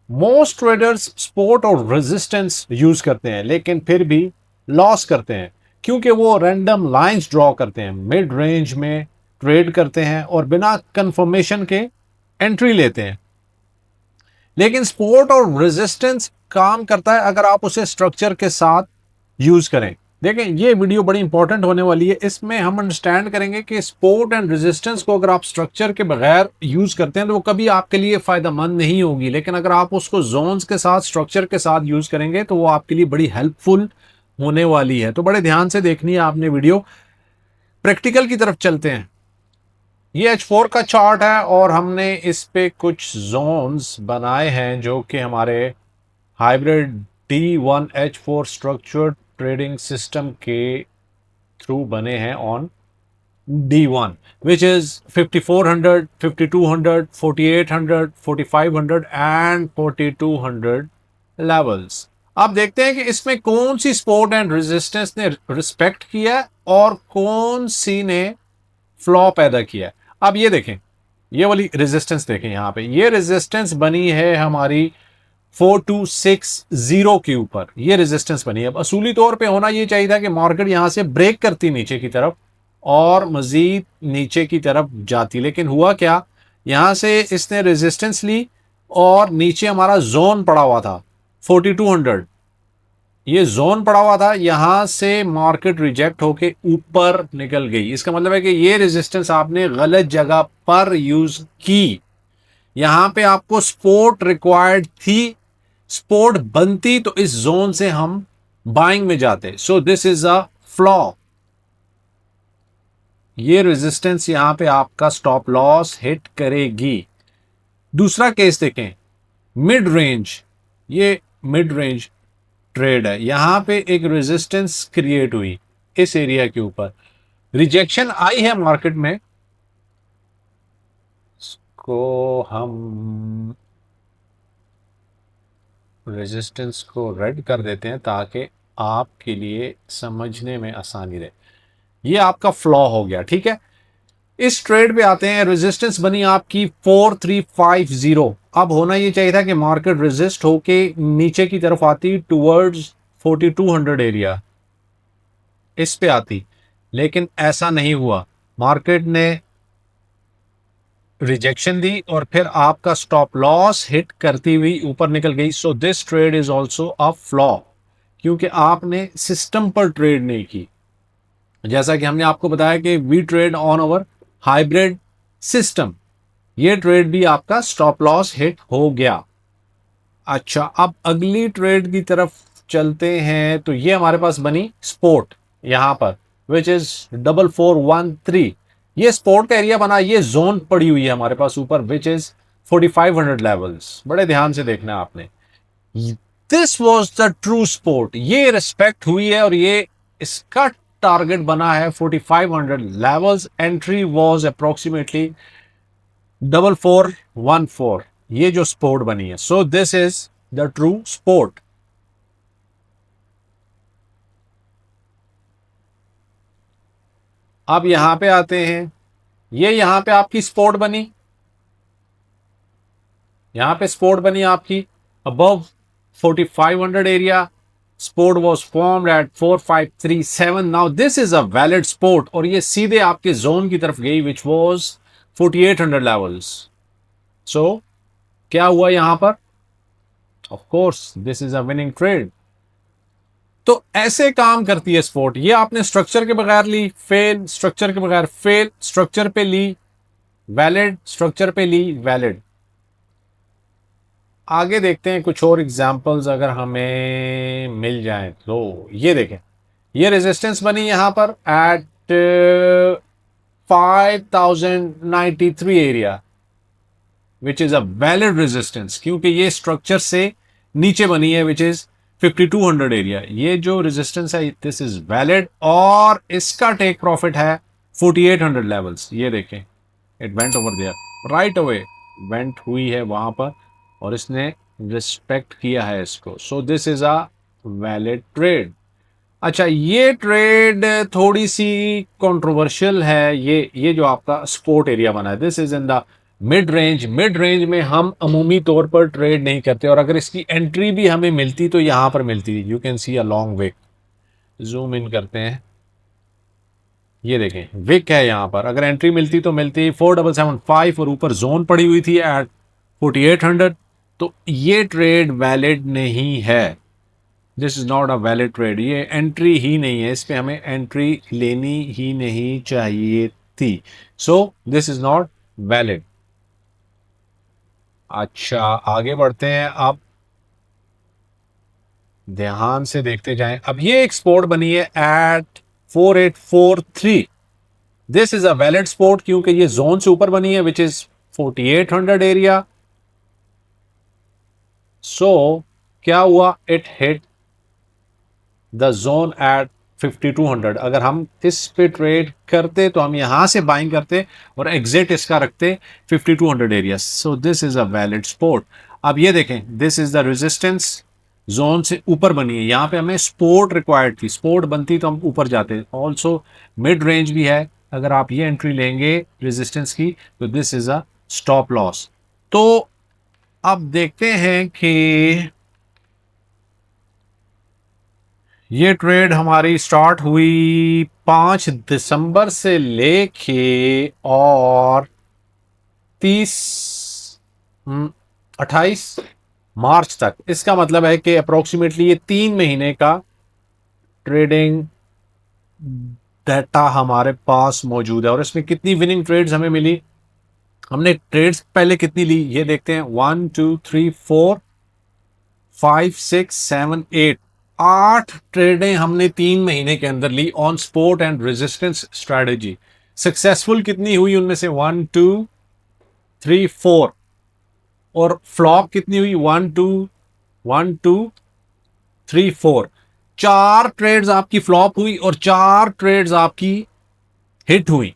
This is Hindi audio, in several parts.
मोस्ट ट्रेडर्स सपोर्ट और रेजिस्टेंस यूज करते हैं लेकिन फिर भी लॉस करते हैं क्योंकि वो रैंडम लाइंस ड्रॉ करते हैं, मिड रेंज में ट्रेड करते हैं और बिना कंफर्मेशन के एंट्री लेते हैं। लेकिन सपोर्ट और रेजिस्टेंस काम करता है अगर आप उसे स्ट्रक्चर के साथ यूज करें। देखें, ये वीडियो बड़ी इंपॉर्टेंट होने वाली है। इसमें हम अंडरस्टैंड करेंगे कि सपोर्ट एंड रेजिस्टेंस को अगर आप स्ट्रक्चर के बगैर यूज करते हैं तो वो कभी आपके लिए फायदेमंद नहीं होगी, लेकिन अगर आप उसको जोन्स के साथ, स्ट्रक्चर के साथ यूज करेंगे तो वो आपके लिए बड़ी हेल्पफुल होने वाली है। तो बड़े ध्यान से देखनी है आपने वीडियो। प्रैक्टिकल की तरफ चलते हैं। ये H4 का चार्ट है और हमने इस पे कुछ जोन्स बनाए हैं जो कि हमारे hybrid D1H4 structured trading system के थ्रू बने हैं on D1, which is 5400, 5200, 4800, 4500 and 4200 levels. अब देखते हैं कि इसमें कौन सी सपोर्ट एंड रेजिस्टेंस ने रिस्पेक्ट किया है और कौन सी ने फ्लॉ पैदा किया है। अब ये देखें, ये वाली रेजिस्टेंस देखें, यहां पे ये रेजिस्टेंस बनी है हमारी 4260 के ऊपर। ये रेजिस्टेंस बनी है। अब असूली तौर पे होना ये चाहिए था कि मार्केट यहां से ब्रेक करती नीचे की तरफ और मजीद नीचे की तरफ जाती, लेकिन हुआ क्या, यहां से इसने रेजिस्टेंस ली और नीचे हमारा जोन पड़ा हुआ था 4200। ये जोन पड़ा हुआ था, यहां से मार्केट रिजेक्ट होके ऊपर निकल गई। इसका मतलब है कि ये रेजिस्टेंस आपने गलत जगह पर यूज की। यहां पे आपको सपोर्ट रिक्वायर्ड थी, सपोर्ट बनती तो इस जोन से हम बाइंग में जाते। So this is a flaw. ये रेजिस्टेंस यहां पे आपका स्टॉप लॉस हिट करेगी। दूसरा केस देखें, मिड रेंज। ये मिड रेंज ट्रेड है, यहां पे एक रेजिस्टेंस क्रिएट हुई इस एरिया के ऊपर, रिजेक्शन आई है मार्केट में। इसको हम रेजिस्टेंस को रेड कर देते हैं ताकि आपके लिए समझने में आसानी रहे। ये आपका फ्लॉ हो गया, ठीक है। इस ट्रेड पे आते हैं। रेजिस्टेंस बनी आपकी 4350। अब होना ये चाहिए था कि मार्केट रेजिस्ट होके नीचे की तरफ आती टुवर्ड्स 4200 एरिया, इस पे आती, लेकिन ऐसा नहीं हुआ। मार्केट ने रिजेक्शन दी और फिर आपका स्टॉप लॉस हिट करती हुई ऊपर निकल गई। So this trade is also a flaw, क्योंकि आपने सिस्टम पर ट्रेड नहीं की। जैसा कि हमने आपको बताया कि we trade on our hybrid system, ये ट्रेड भी आपका स्टॉप लॉस हिट हो गया। अच्छा, अब अगली ट्रेड की तरफ चलते हैं। तो ये हमारे पास बनी स्पोर्ट यहां पर, विच इज 4413। ये स्पोर्ट का एरिया बना, ये जोन पड़ी हुई है हमारे पास ऊपर, विच इज 4500 लेवल्स। बड़े ध्यान से देखना आपने। This was the true sport. ये रिस्पेक्ट हुई है और ये इसका टारगेट बना है 4500 लेवल्स। Entry was approximately 4414। ये जो स्पोर्ट बनी है, so this is the true sport. अब यहां पे आते हैं। ये यहां पे आपकी स्पोर्ट बनी, यहां पे स्पोर्ट बनी आपकी above 4500 area. Sport was formed at 4537। Now this is a valid sport और ये सीधे आपके जोन की तरफ गई, विच वॉज 4800 लेवल्स। सो क्या हुआ यहां पर? Of course this is a winning trade. तो ऐसे काम करती है स्पोर्ट। ये आपने स्ट्रक्चर के बगैर ली, फेल, स्ट्रक्चर के बगैर फेल, स्ट्रक्चर पे ली वैलिड, स्ट्रक्चर पे ली वैलिड। आगे देखते हैं कुछ और एग्जांपल्स अगर हमें मिल जाएं तो। ये देखें, ये रेजिस्टेंस बनी यहां पर at 5093 area, which is a valid resistance, क्योंकि ये स्ट्रक्चर से नीचे बनी है, विच इज 5200 एरिया। ये जो रेजिस्टेंस है दिस इज वैलिड और इसका टेक प्रॉफिट है 4800 लेवल्स। ये देखें, it went over there right away, went हुई है वहां पर और इसने रिस्पेक्ट किया है इसको। So this is a valid trade. अच्छा, ये ट्रेड थोड़ी सी कंट्रोवर्शियल है। ये जो आपका स्पोर्ट एरिया बना है, this is in the mid range में हम अमूमी तौर पर ट्रेड नहीं करते, और अगर इसकी एंट्री भी हमें मिलती तो यहां पर मिलती। You can see a long wick, zoom in करते हैं, ये देखें विक है यहां पर, अगर एंट्री मिलती तो मिलती 4775 और ऊपर जोन पड़ी हुई थी एट 4800, तो ये ट्रेड वैलिड नहीं है। This is not a valid trade, ये एंट्री ही नहीं है, इस पे हमें एंट्री लेनी ही नहीं चाहिए थी। So this is not valid. अच्छा, आगे बढ़ते हैं। अब ध्यान से देखते जाएं। अब ये एक स्पोर्ट बनी है at 4843। This is a valid support क्योंकि ये जोन से ऊपर बनी है विच इज 4800 एरिया। सो क्या हुआ, it hit the zone at 5200। अगर हम इस पे ट्रेड करते तो हम यहां से बाइंग करते और एग्जिट इसका रखते 5200 area. So this is a valid sport. अब ये देखें, this is the resistance, zone से ऊपर बनी है, यहां पे हमें सपोर्ट रिक्वायर्ड थी, सपोर्ट बनती तो हम ऊपर जाते। ऑल्सो मिड रेंज भी है, अगर आप ये एंट्री लेंगे रेजिस्टेंस की तो this is a stop loss. तो अब देखते हैं कि ये ट्रेड हमारी स्टार्ट हुई 5 दिसंबर से लेके और 28 मार्च तक। इसका मतलब है कि अप्रोक्सीमेटली ये 3 महीने का ट्रेडिंग डाटा हमारे पास मौजूद है। और इसमें कितनी विनिंग ट्रेड्स हमें मिली, हमने ट्रेड्स पहले कितनी ली ये देखते हैं। 1 2 3 4 5 6 7 8, 8 ट्रेडें हमने 3 महीने के अंदर ली on support and resistance strategy. Successful कितनी हुई उनमें से, 1 2 3 4, और फ्लॉप कितनी हुई, 1 2 1 2 3 4। 4 ट्रेड्स आपकी फ्लॉप हुई और 4 ट्रेड्स आपकी हिट हुई।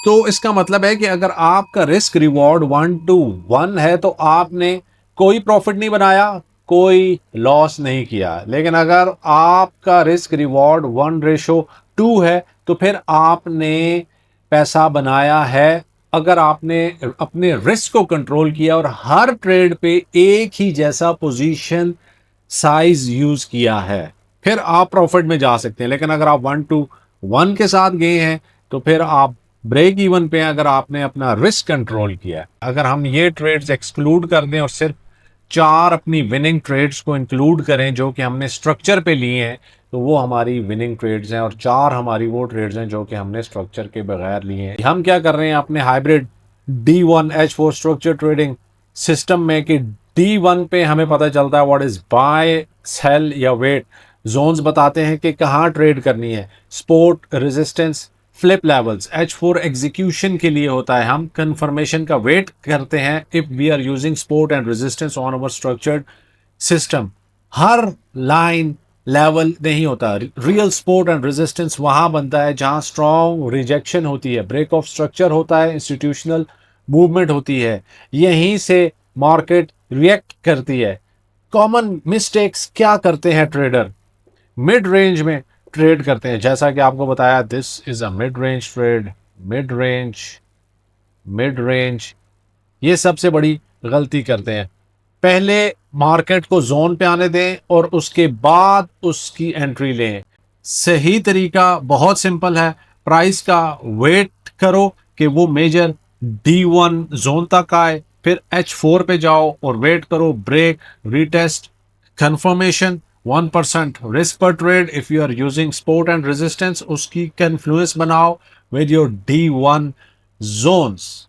तो इसका मतलब है कि अगर आपका रिस्क रिवॉर्ड 1:1 है तो आपने कोई प्रॉफिट नहीं बनाया, कोई लॉस नहीं किया। लेकिन अगर आपका रिस्क रिवॉर्ड 1:2 है तो फिर आपने पैसा बनाया है। अगर आपने अपने रिस्क को कंट्रोल किया और हर ट्रेड पे एक ही जैसा पोजीशन साइज यूज किया है, फिर आप प्रॉफिट में जा सकते हैं। लेकिन अगर आप 1:1 के साथ गए हैं तो फिर आप ब्रेक इवन पे, अगर आपने अपना रिस्क कंट्रोल किया है। अगर हम ये ट्रेड्स एक्सक्लूड कर दें और सिर्फ 4 अपनी विनिंग ट्रेड्स को इंक्लूड करें जो कि हमने स्ट्रक्चर पे लिए हैं, तो वो हमारी विनिंग ट्रेड्स हैं, और 4 हमारी वो ट्रेड्स हैं जो कि हमने स्ट्रक्चर के बगैर लिए हैं। हम क्या कर रहे हैं अपने hybrid D1H4 structure trading system में कि D1 पे हमें पता चलता है व्हाट इज बाय सेल या वेट, जोन्स बताते हैं कि कहाँ ट्रेड करनी है, support resistance flip levels. H4 execution के लिए होता है, हम कंफर्मेशन का वेट करते हैं if we are using support and resistance on our structured system. हर लाइन लेवल नहीं होता, रियल सपोर्ट एंड रेजिस्टेंस वहां बनता है जहां स्ट्रॉन्ग रिजेक्शन होती है, ब्रेक ऑफ स्ट्रक्चर होता है, इंस्टीट्यूशनल मूवमेंट होती है, यहीं से मार्केट रिएक्ट करती है। कॉमन मिस्टेक्स क्या करते हैं ट्रेडर, मिड रेंज में ट्रेड करते हैं। जैसा कि आपको बताया, this is a mid range trade, mid range, mid range, ये सबसे बड़ी गलती करते हैं। पहले मार्केट को जोन पे आने दें और उसके बाद उसकी एंट्री लें। सही तरीका बहुत सिंपल है, प्राइस का वेट करो कि वो मेजर D1 जोन तक आए, फिर H4 पे जाओ और वेट करो ब्रेक, रीटेस्ट, कंफर्मेशन। 1% रिस्क पर trade if you are using support and resistance, उसकी कन्फ्लुएंस बनाओ with your D1 zones.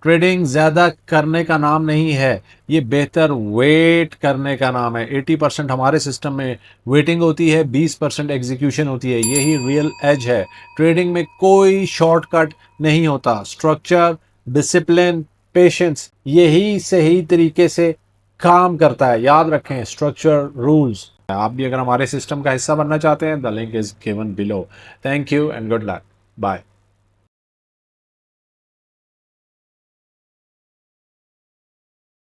Trading ज्यादा करने का नाम नहीं है, ये बेहतर वेट करने का नाम है। 80% हमारे सिस्टम में वेटिंग होती है, 20% एग्जीक्यूशन होती है, यही रियल एज है। ट्रेडिंग में कोई शॉर्टकट नहीं होता, स्ट्रक्चर, डिसिप्लिन, पेशेंस, यही सही तरीके से काम करता है। याद रखें, स्ट्रक्चर रूल्स। आप भी अगर हमारे सिस्टम का हिस्सा बनना चाहते हैं, the link is given below. Thank you and good luck, bye.